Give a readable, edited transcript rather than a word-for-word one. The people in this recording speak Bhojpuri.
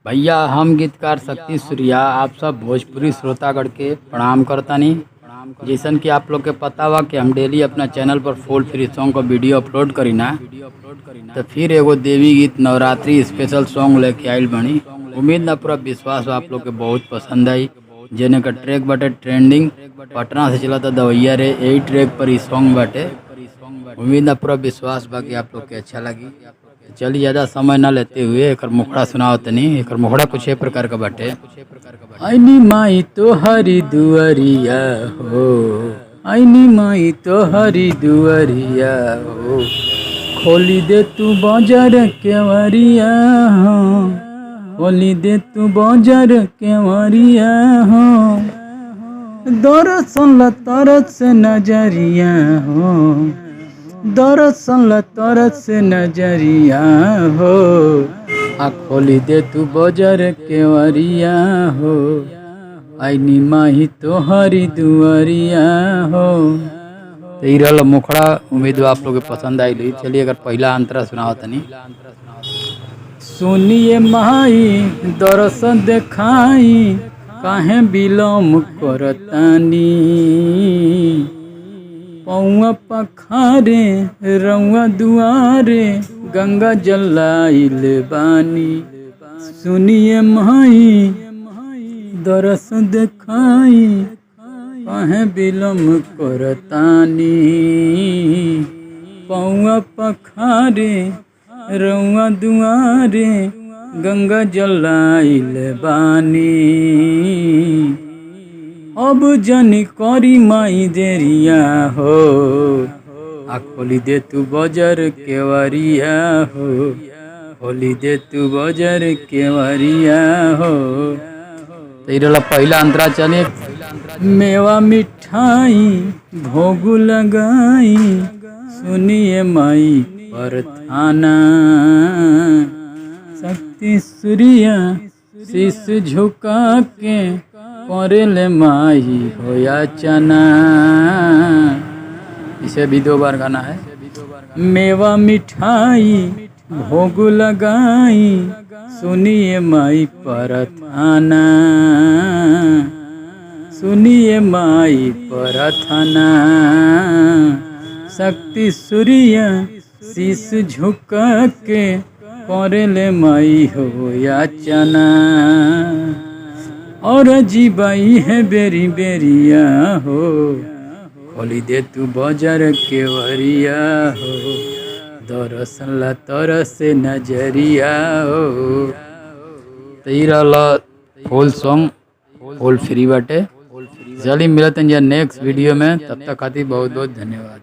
भैया हम गीतकार शक्ति सूर्या आप सब भोजपुरी श्रोतागण के प्रणाम करतानी। जैसन कि आप लोग के पता बा कि हम डेली अपना चैनल पर फुल फ्री सॉन्ग का वीडियो अपलोड करीना, तो फिर एगो देवी गीत नवरात्रि स्पेशल सॉन्ग लेके आइल बनी। उम्मीद ना पूरा विश्वास बा आप लोग के बहुत पसंद आई। जेने का ट्रैक बाटे ट्रेंडिंग पटना से चला था दवैया रे, यही ट्रैक पर ही सॉन्ग बाटे। उम्मीद ना पूरा विश्वास बा कि आप लोग के अच्छा लगी। चलिए ज़्यादा समय ना लेते हुए एक मुखड़ा सुनाओ तनी। एक मुखड़ा कुछ ए प्रकार का बाटे। आईनी माई तो हरी दुआरिया हो, आईनी माई तो हरी दुआरिया हो, खोली दे तू बाजार केवरिया हो, खोली दे तू बाजार केवरिया हो, दरअसल तरस से नजरिया हो, दरअसल तरस से नजरिया हो, आ खोली दे तू बाजार केवरिया हो, आईनी माही तो हरी दुआरिया हो। तो ई रहल मुखड़ा। उम्मीद आप लोग के पसंद आई। चलिए अगर पहला अंतरा सुनाओ तनी। सुनिए माई दर्शन देखाई, काहे विलम्ब करतानी, पौआ पखारे रउआ दुआरे, गंगा जलाइल बानी। सुनिए माई दर्शन देखाई, काहे विलम्ब करतानी, पौआ पखारे रउआ दुआरे, गंगा जलाइल बानी। अब जनी करी माई देरिया हो, आ खोली दे तू बाजार केवरिया हो, खोली दे तू बाजार केवरिया हो। तो ई रहला पहला अंतरा। चलिए मेवा मिठाई भोग लगाई, सुनिए माई परथाना, शक्ति सूर्या शीश झुका के करेले माई होया चना। इसे भी 2 बार गाना है। मेवा मिठाई भोग लगाई, सुनिए माई परथाना, सुनिए माई परथाना, शक्ति सूर्या शीश झुका के करेले माई हो याचना। और जीबाई है बेरी बेरिया हो, खोली दे तू बाजार केवरिया हो, दरअसल तरस से नजरिया हो। तो ई रहला फुल सॉन्ग, फुल फ्री बाटे। चलिए मिलते हैं नेक्स्ट वीडियो में, तब तक खातिर बहुत बहुत धन्यवाद।